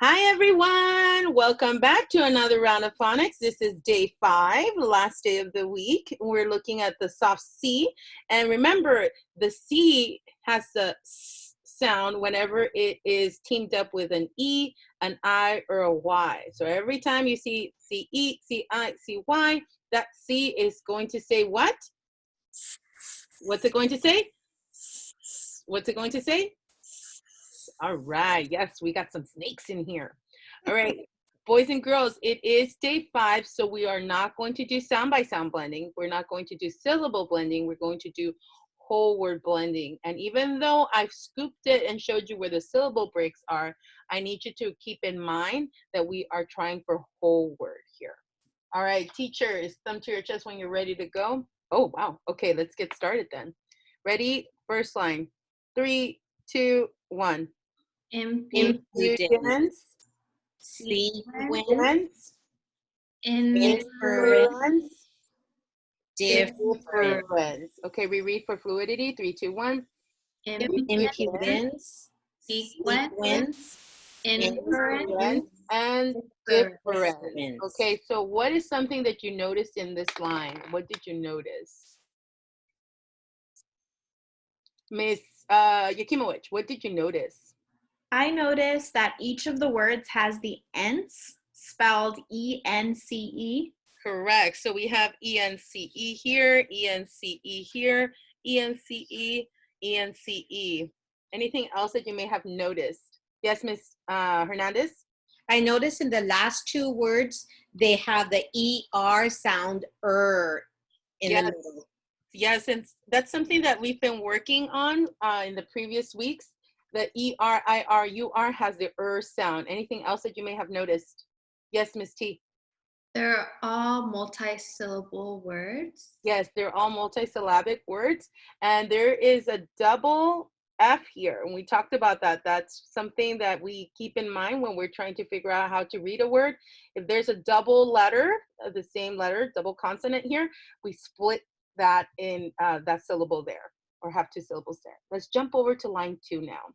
Hi, everyone. Welcome back to another round of phonics. This is day 5, last day of the week. We're looking at the soft C. And remember, the C has the S sound whenever it is teamed up with an E, an I, or a Y. So every time you see C-E, C-I, C-Y, that C is going to say what? What's it going to say? What's it going to say? All right. Yes, we got some snakes in here. All right. Boys and girls, it is day 5, so we are not going to do sound by sound blending. We're not going to do syllable blending. We're going to do whole word blending. And even though I've scooped it and showed you where the syllable breaks are, I need you to keep in mind that we are trying for whole word here. All right, teachers, thumb to your chest when you're ready to go. Oh, wow. Okay, let's get started then. Ready? First line. 3, 2, 1. Impudence, sequence, inference, difference. Okay, we read for fluidity. 3, 2, 1. Impudence, sequence, inference, and difference. Okay, so what is something that you noticed in this line? What did you notice? Miss Yakimowicz, what did you notice? I noticed that each of the words has the ence spelled E-N-C-E. Correct. So we have E-N-C-E here, E-N-C-E here, E-N-C-E, E-N-C-E. Anything else that you may have noticed? Yes, Miss Hernandez? I noticed in the last 2 words, they have the ER sound in the middle. Yes, and that's something that we've been working on in the previous weeks. The E-R-I-R-U-R has the sound. Anything else that you may have noticed? Yes, Miss T. They're all multi-syllable words. Yes, they're all multisyllabic words. And there is a double F here. And we talked about that. That's something that we keep in mind when we're trying to figure out how to read a word. If there's a double letter, the same letter, double consonant here, we split that in that syllable there, or have 2 syllables there. Let's jump over to line 2 now.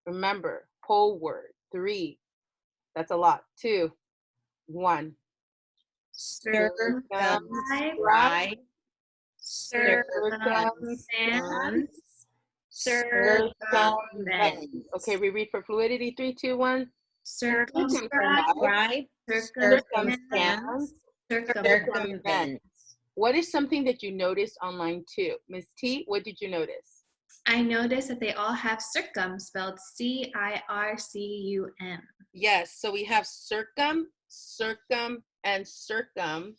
Remember, whole word. 3, that's a lot. 2, 1. Circumscribe, Circumstance, circumvent. Okay, we read for fluidity. 3, 2, 1. Circumscribe, circumstance, circumvent. What is something that you noticed on line 2? Miss T, what did you notice? I noticed that they all have circum spelled C-I-R-C-U-M. Yes, so we have circum, and circum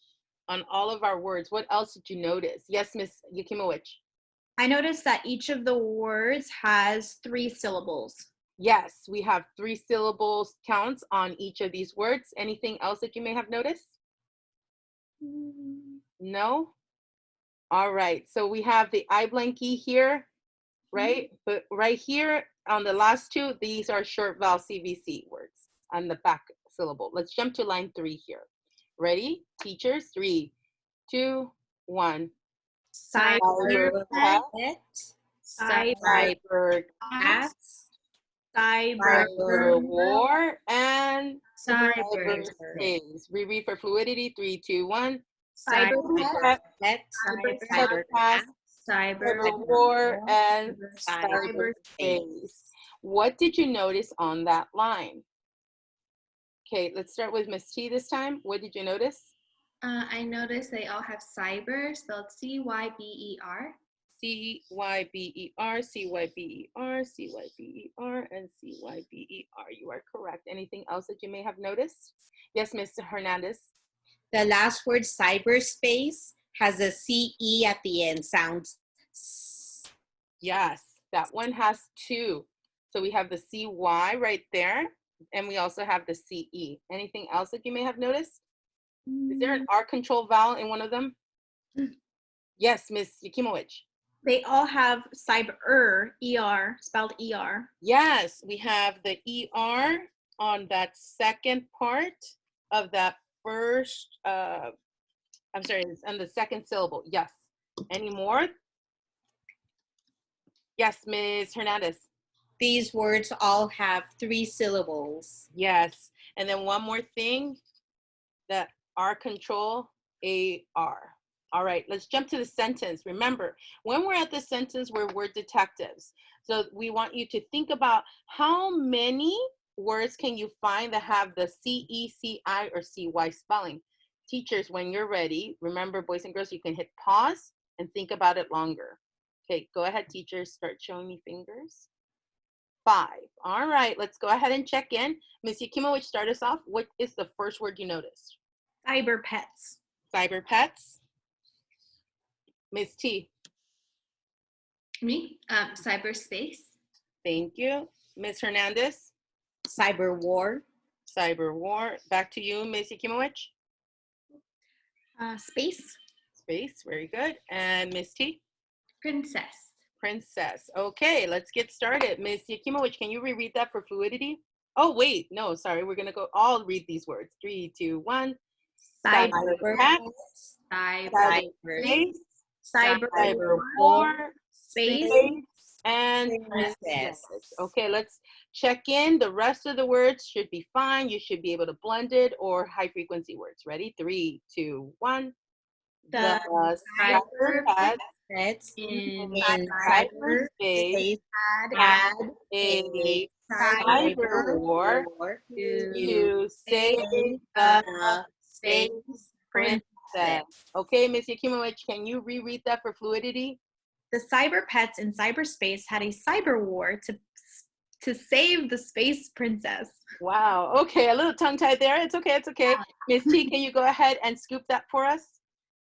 on all of our words. What else did you notice? Yes, Miss Yakimowicz. I noticed that each of the words has 3 syllables. Yes, we have 3 syllables counts on each of these words. Anything else that you may have noticed? No? All right, so we have the I blankie here, right? But right here on the last 2, these are short vowel CVC words on the back syllable. Let's jump to line 3 here. Ready? Teachers, 3, 2, 1. Cybercat, Cybercast, cyber war, and cyberspace. We read for fluidity. 3, 2, 1. cybercat, cyber war, and cyberspace. What did you notice on that line? Okay, let's start with Miss T this time. What did you notice? I noticed they all have cyber spelled C-Y-B-E-R. C-Y-B-E-R, C-Y-B-E-R, C-Y-B-E-R, and C-Y-B-E-R. You are correct. Anything else that you may have noticed? Yes, Ms. Hernandez. The last word, cyberspace, has a C-E at the end, sounds. Yes, that one has 2. So we have the C-Y right there, and we also have the C-E. Anything else that you may have noticed? Is there an R control vowel in one of them? Yes, Miss Yakimowicz. They all have cyber, E-R, spelled E-R. Yes, we have the ER on that second part of that first, on the second syllable. Yes. Any more? Yes, Ms. Hernandez. These words all have 3 syllables. Yes. And then one more thing, the R control, AR. All right, let's jump to the sentence. Remember, when we're at the sentence, we're word detectives. So we want you to think about how many words can you find that have the C-E-C-I or C-Y spelling. Teachers, when you're ready, remember, boys and girls, you can hit pause and think about it longer. Okay, go ahead, teachers, start showing me fingers. 5. All right, let's go ahead and check in. Ms. Yakimowicz, start us off. What is the first word you noticed? Cyber pets. Cyber pets. Ms. T. Me? Cyberspace. Thank you. Ms. Hernandez. Cyber war. Cyber war. Back to you, Ms. Yakimowicz. Space. Space. Very good. And Ms. T. Princess. Princess. Okay, let's get started. Ms. Yakimowicz, can you reread that for fluidity? Oh, wait. No, sorry. We're going to go all read these words. 3, 2, 1. Cyber pets. Cyber. Space. Cyber war. Space. And Princess. princess. Okay, let's check in. The rest of the words should be fine. You should be able to blend it or high frequency words. Ready? 3, 2, 1. The cyber pet Pets In in cyberspace had had a cyber cyber war to to save save the the space princess. princess. Okay, Ms. Yakimowicz, can you reread that for fluidity? The cyber pets in cyberspace had a cyber war to save the space princess. Wow. Okay, a little tongue-tied there. It's okay. It's okay. Ms. T, can you go ahead and scoop that for us?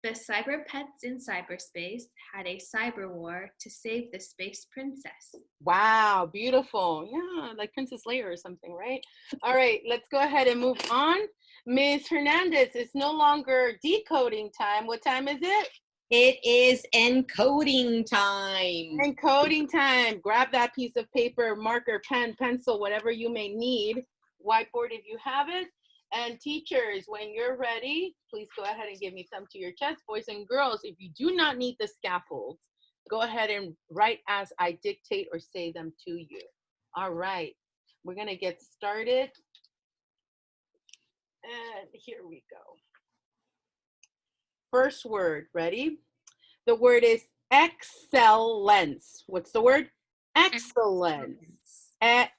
The cyber pets in cyberspace had a cyber war to save the space princess. Wow, beautiful. Yeah, like Princess Leia or something, right? All right, let's go ahead and move on. Ms. Hernandez, it's no longer decoding time. What time is it? It is encoding time. Encoding time. Grab that piece of paper, marker, pen, pencil, whatever you may need. Whiteboard if you have it. And teachers, when you're ready, please go ahead and give me thumb to your chest. Boys and girls, if you do not need the scaffolds, go ahead and write as I dictate or say them to you. All right, we're gonna get started. And here we go. First word, ready? The word is excellence. What's the word? Excellence. Cell,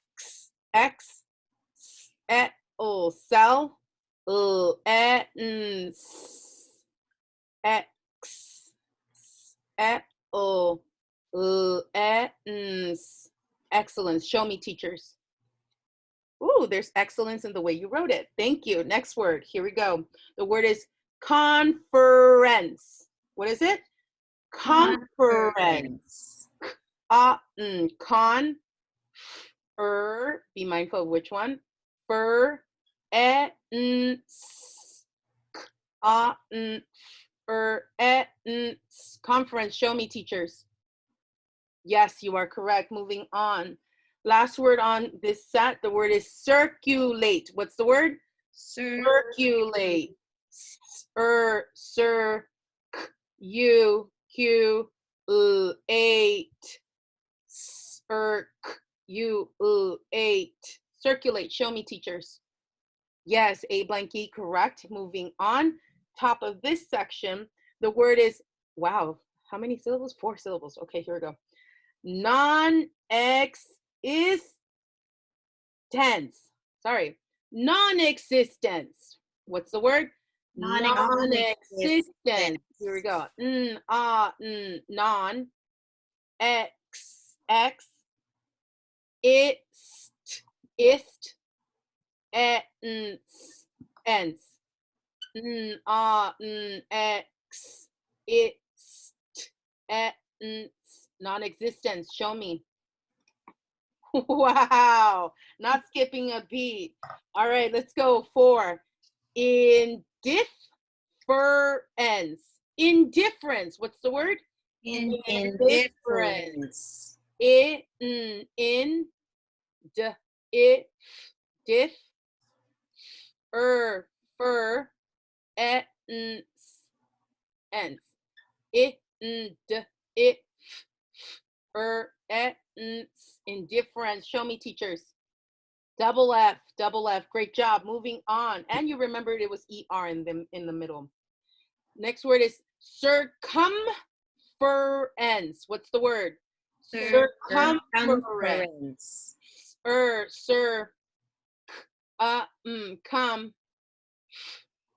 excellence. Show me, teachers. Ooh, there's excellence in the way you wrote it. Thank you. Next word. Here we go. The word is conference. What is it? Conference. Be mindful of which one. Conference. Show me, teachers. Yes, you are correct. Moving on. Last word on this set, the word is circulate. What's the word? Circulate. Circulate. Show me, teachers. Yes, A blank E, correct. Moving on. Top of this section, the word is, wow, how many syllables? 4 syllables. Okay, here we go. Non-existence. What's the word? Non-existence. Here we go. Non. Ist. Non-existence. Show me. Wow, not skipping a beat. All right, let's go. 4. Indifference. What's the word? Indifference. Indifference. Show me, teachers. Double F. Great job. Moving on. And you remembered it was ER in the middle. Next word is circumference. What's the word? Circumference. Sir. Come.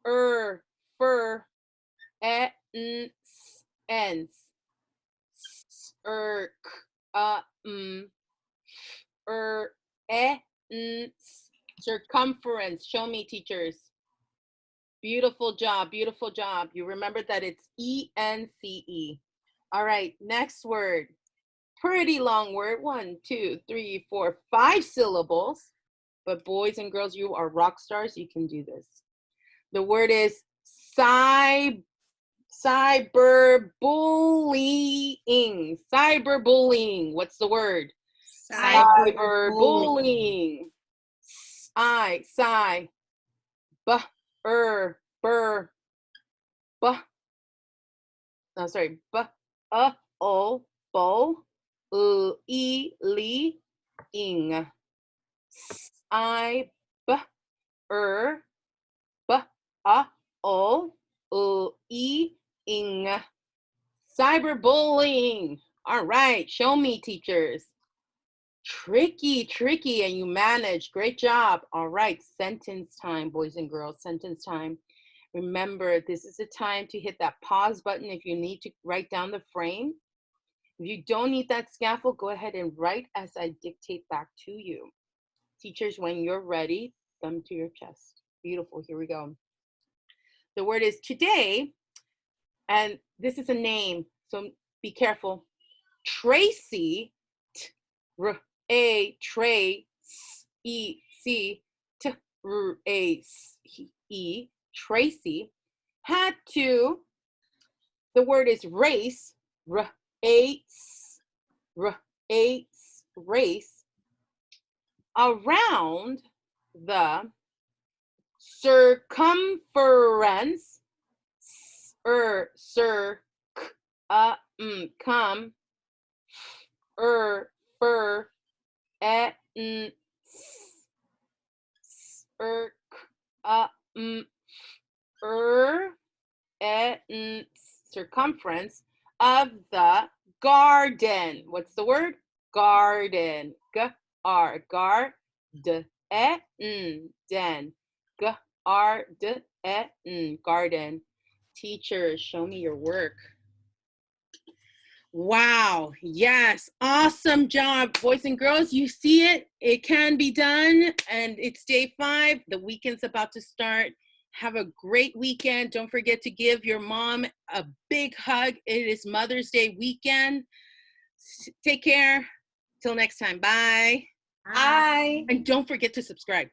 Fur. Ends. Circumference. Show me, teachers. Beautiful job. Beautiful job. You remembered that it's ENCE. All right, next word. Pretty long word. 1, 2, 3, 4, 5 syllables. But boys and girls, you are rock stars. You can do this. The word is cyberbullying. Cyberbullying. What's the word? Cyberbullying. Cyberbullying. All right, show me, teachers. Tricky, and you managed. Great job. All right, sentence time, boys and girls, sentence time. Remember, this is the time to hit that pause button if you need to write down the frame. If you don't need that scaffold, go ahead and write as I dictate back to you. Teachers, when you're ready, thumb to your chest. Beautiful, here we go. The word is today, and this is a name, so be careful. Tracy, Tracy had to, the word is race, race around the circumference, circumference of the garden. What's the word? Garden. Garden. Garden. Teachers, show me your work. Wow, yes, awesome job, boys and girls. You see it, it can be done, and it's day 5. The weekend's about to start. Have a great weekend. Don't forget to give your mom a big hug. It is Mother's Day weekend. Take care. Till next time, bye. Bye. And don't forget to subscribe.